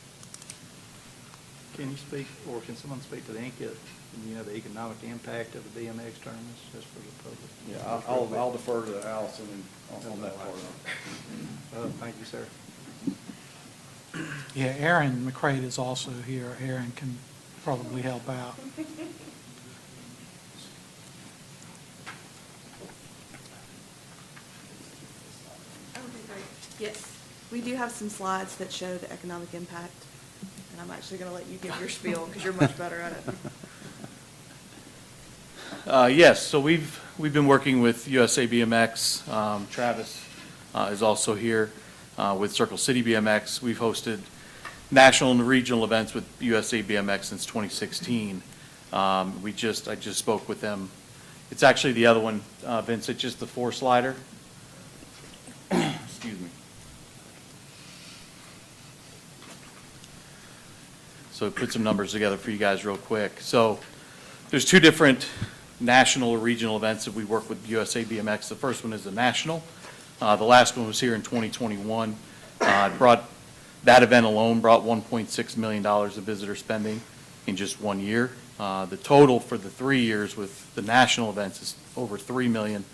Can you speak, or can someone speak to the the economic impact of the BMX tournaments, just for the public? Yeah, I'll defer to Allison on that part of it. Thank you, sir. Yeah, Aaron McCray is also here. Aaron can probably help out. Yes, we do have some slides that show the economic impact, and I'm actually going to let you give your spiel because you're much better at it. Yes, so we've been working with USA BMX. Travis is also here with Circle City BMX. We've hosted national and regional events with USA BMX since 2016. I just spoke with them. It's actually the other one, Vince, it's just the 4-slider. Excuse me. So put some numbers together for you guys real quick. So there's 2 different national or regional events that we work with USA BMX. The first one is the national. The last one was here in 2021. That event alone brought $1.6 million of visitor spending in just 1 year. The total for the 3 years with the national events is over $3 million.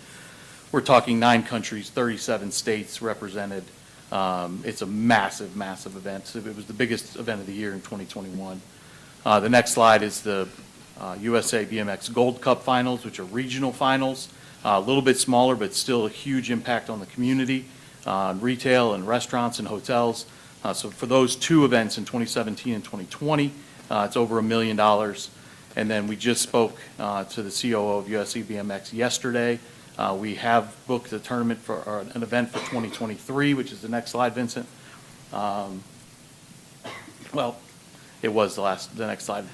We're talking 9 countries, 37 states represented. It's a massive, massive event. So it was the biggest event of the year in 2021. The next slide is the USA Bmx Gold Cup Finals, which are regional finals. A little bit smaller, but still a huge impact on the community, retail and restaurants and hotels. So for those 2 events in 2017 and 2020, it's over $1 million. And then we just spoke to the COO of USA BMX yesterday. We have booked a tournament for an event for 2023, which is the next slide, Vincent. Well, it was the next slide.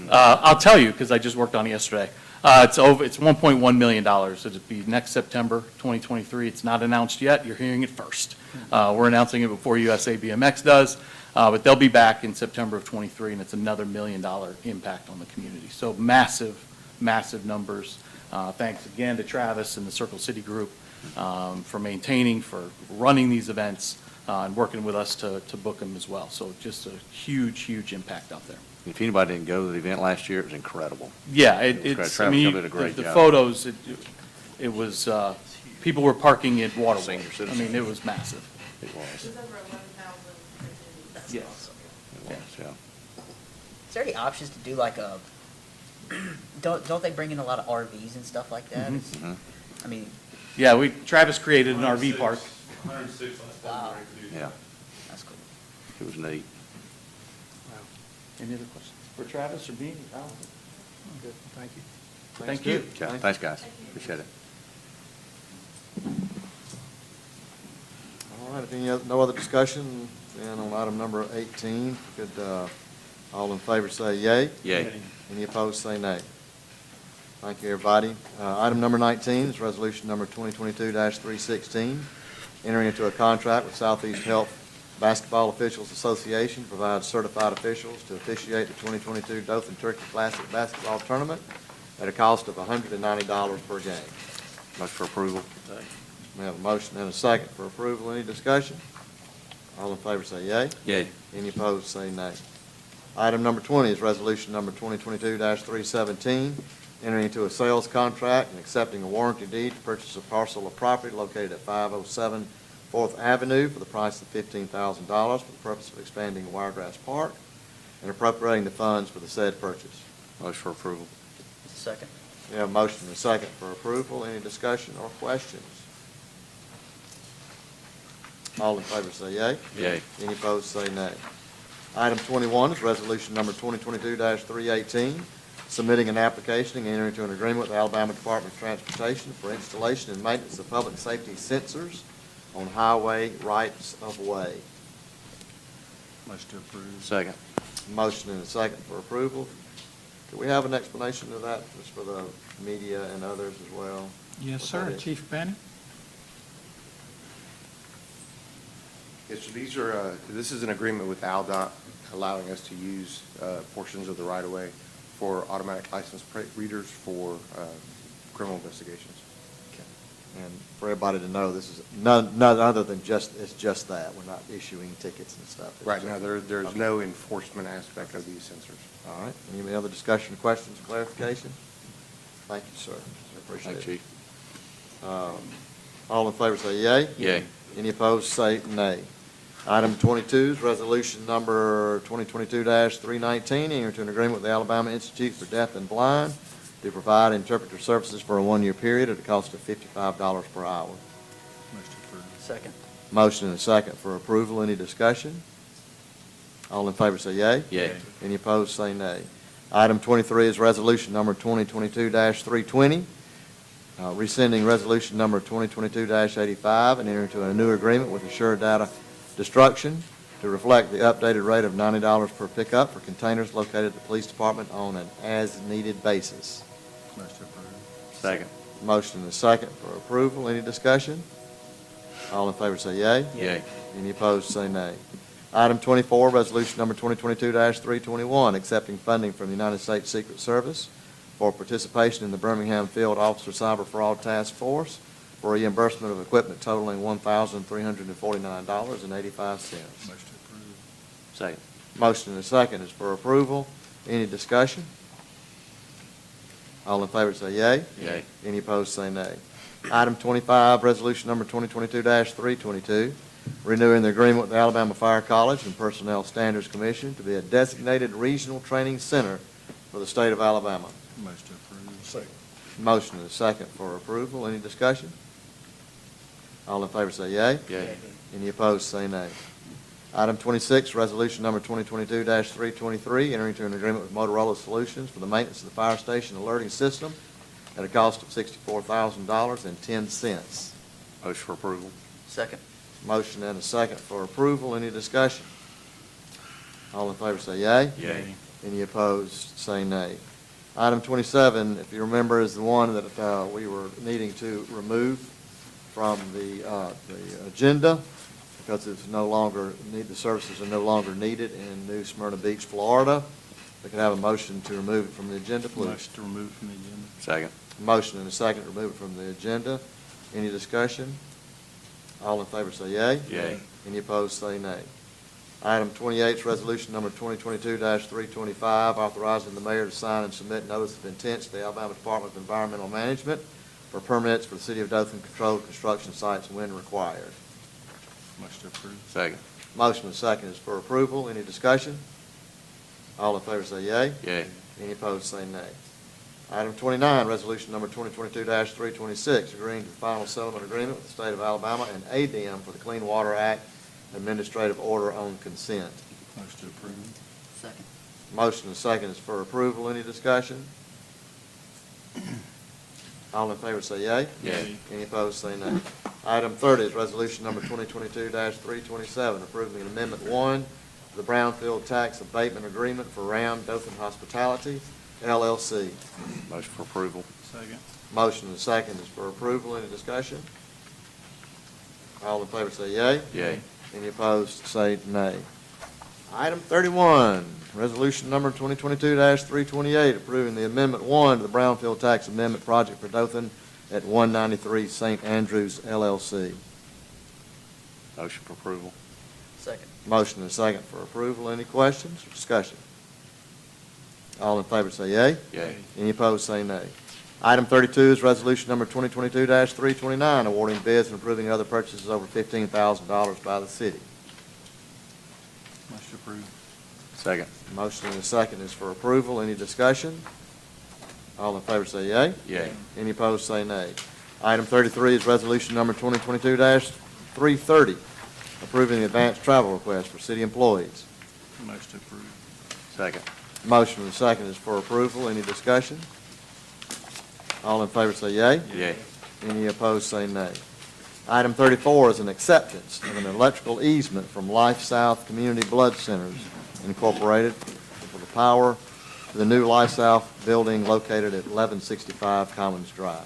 I'll tell you because I just worked on it yesterday. It's $1.1 million. So it'll be next September 2023. It's not announced yet. You're hearing it first. We're announcing it before USA BMX does, but they'll be back in September of 23, and it's another $1 million impact on the community. So massive, massive numbers. Thanks again to Travis and the Circle City Group for maintaining, for running these events, and working with us to book them as well. So just a huge, huge impact out there. If anybody didn't go to the event last year, it was incredible. Yeah, Travis I mean, did a great the job. photos, it was, people were parking at waterways. Senior I citizens. mean, it was massive. It was. It was over 11,000 attendees. Yes. It was, yeah. Is there any options to do like a, don't they bring in a lot of RVs and stuff like that? Mhm. I mean, Yeah, Travis created an RV park. 106 last time. Wow. Yeah, that's cool. it was neat. Any other questions for Travis or me? Good, thank you. Thank you. Okay, thanks, guys. Appreciate it. All right, if no other discussion, then on item number 18, could all in favor say yay? Yay. Any opposed, say nay. Thank you, everybody. Item number 19 is resolution number 2022-316, entering into a contract with Southeast Health Basketball Officials Association, provides certified officials to officiate the 2022 Dothan Turkey Classic Basketball Tournament at a cost of $190 per game. Motion for approval. We have a motion and a second for approval. Any discussion? All in favor say yay. Yay. Any opposed, say nay. Item number 20 is resolution number 2022-317, entering into a sales contract and accepting a warranty deed to purchase a parcel of property located at 507 4th Avenue for the price of $15,000 for the purpose of expanding Wiregrass Park and appropriating the funds for the said purchase. Motion for approval. Second. We have a motion and a second for approval. Any discussion or questions? All in favor say yay. Yay. Any opposed say nay. Item 21 is resolution number 2022-318, submitting an application and entering into an agreement with the Alabama Department of Transportation for installation and maintenance of public safety sensors on highway rights of way. Motion to approve. Second. Motion and a second for approval. Could we have an explanation of that, just for the media and others as well? Yes, What sir. that is? Chief Benny? Yes, so these are, this is an agreement with ALDOT allowing us to use portions of the right-of-way for automatic license plate readers for criminal investigations. And for everybody to know, this is none other than it's just that. We're not issuing tickets and stuff. It's Right just- now, there's Okay. no enforcement aspect of these sensors. All right. Any other discussion, questions, clarification? Thank you, sir. I appreciate it. Thank you. All in favor say yea. Yea. Any opposed, say nay. Item 22 is resolution number 2022-319, entering into an agreement with the Alabama Institute for Deaf and Blind to provide interpreter services for a one-year period at a cost of $55 per hour. Motion to approve. Second. Motion and a second for approval. Any discussion? All in favor say yea. Yea. Any opposed, say nay. Item 23 is resolution number 2022-320, rescinding resolution number 2022-85 and entering into a new agreement with Assured Data Destruction to reflect the updated rate of $90 per pickup for containers located at the police department on an as-needed basis. Motion to approve. Second. Motion and a second for approval. Any discussion? All in favor say yea. Yea. Any opposed, say nay. Item 24, resolution number 2022-321, accepting funding from the United States Secret Service for participation in the Birmingham Field Officer Cyber Fraud Task Force for reimbursement of equipment totaling $1,349.85. Motion to approve. Second. Motion and a second is for approval. Any discussion? All in favor say yea. Yea. Any opposed, say nay. Item 25, resolution number 2022-322, renewing the agreement with the Alabama Fire College and Personnel Standards Commission to be a designated regional training center for the state of Alabama. Motion to approve. Second. Motion and a second for approval. Any discussion? All in favor say yea. Yea. Any opposed, say nay. Item 26, resolution number 2022-323, entering into an agreement with Motorola Solutions for the maintenance of the fire station alerting system at a cost of $64,010. Motion for approval. Second. Motion and a second for approval. Any discussion? All in favor say yea. Yea. Any opposed, say nay. Item 27, if you remember, is the one that we were needing to remove from the agenda because it's no longer, the services are no longer needed in New Smyrna Beach, Florida. We can have a motion to remove it from the agenda, please. Motion to remove from the agenda. Second. Motion and a second to remove it from the agenda. Any discussion? All in favor say yea. Yea. Any opposed, say nay. Item 28 is resolution number 2022-325, authorizing the mayor to sign and submit notice of intent to the Alabama Department of Environmental Management for permits for the city of Dothan controlled construction sites when required. Motion to approve. Second. Motion and second is for approval. Any discussion? All in favor say yea. Yea. Any opposed, say nay. Item 29, resolution number 2022-326, agreeing to the final settlement agreement with the state of Alabama and ADM for the Clean Water Act administrative order on consent. Motion to approve. Second. Motion and second is for approval. Any discussion? All in favor say yea. Yea. Any opposed, say nay. Item 30 is resolution number 2022-327, approving an amendment 1 to the Brownfield Tax Abatement Agreement for Round Dothan Hospitality, LLC. Motion for approval. Second. Motion and second is for approval. Any discussion? All in favor say yea. Yea. Any opposed, say nay. Item 31, resolution number 2022-328, approving the Amendment 1 to the Brownfield Tax Amendment Project for Dothan at 193 St. Andrews, LLC. Motion for approval. Second. Motion and second for approval. Any questions or discussion? All in favor say yea. Yea. Any opposed, say nay. Item 32 is resolution number 2022-329, awarding bids and approving other purchases over $15,000 by the city. Motion to approve. Second. Motion and a second is for approval. Any discussion? All in favor say yea. Yea. Any opposed, say nay. Item 33 is resolution number 2022-330, approving the advanced travel request for city employees. Motion to approve. Second. Motion and second is for approval. Any discussion? All in favor say yea. Yay. Any opposed say nay. Item 34 is an acceptance of an electrical easement from Life South Community Blood Centers Incorporated for the power to the new Life South building located at 1165 Commons Drive.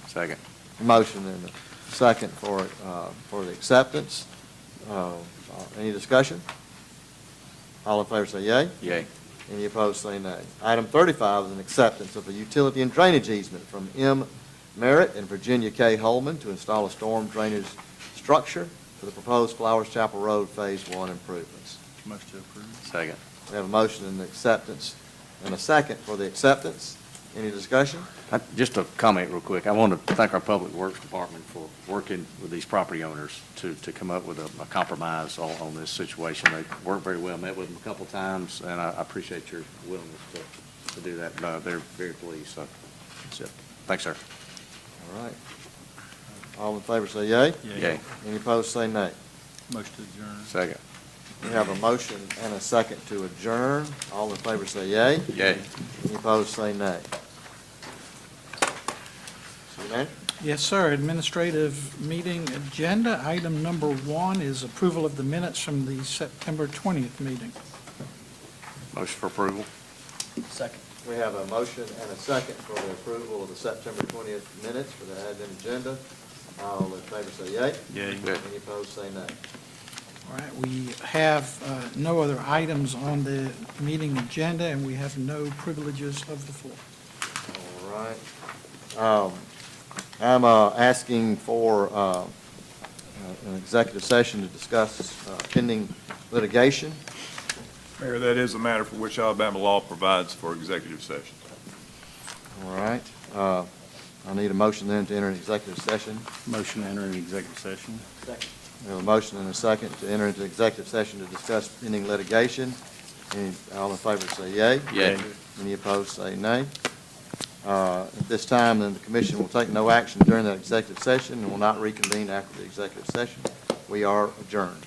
Second. Motion and a second for the acceptance. Any discussion? All in favor say yea. Yay. Any opposed say nay. Item 35 is an acceptance of a utility and drainage easement from Merritt and Virginia K. Holman to install a storm drainage structure for the proposed Flowers Chapel Road Phase 1 improvements. Motion to approve. Second. We have a motion and acceptance and a second for the acceptance. Any discussion? Just a comment real quick. I want to thank our Public Works Department for working with these property owners to come up with a compromise on this situation. They worked very well, met with them a couple times, and I appreciate your willingness to do that. They're very pleased, so that's it. Thanks, sir. All right. All in favor say yea. Yay. Any opposed say nay. Motion to adjourn. Second. We have a motion and a second to adjourn. All in favor say yea. Yay. Any opposed say nay. City Manager? Yes, sir. Administrative meeting agenda. Item number 1 is approval of the minutes from the September 20th meeting. Motion for approval. Second. We have a motion and a second for the approval of the September 20th minutes for the admin agenda. All in favor say yea. Yay. Any opposed say nay. All right, we have no other items on the meeting agenda, and we have no privileges of the floor. All right. I'm asking for an executive session to discuss pending litigation. Mayor, that is a matter for which Alabama law provides for executive session. All right. I need a motion then to enter an executive session. Motion to enter an executive session. Second. We have a motion and a second to enter into executive session to discuss pending litigation. All in favor say yea. Yay. Any opposed say nay. At this time, then the commission will take no action during that executive session and will not reconvene after the executive session. We are adjourned.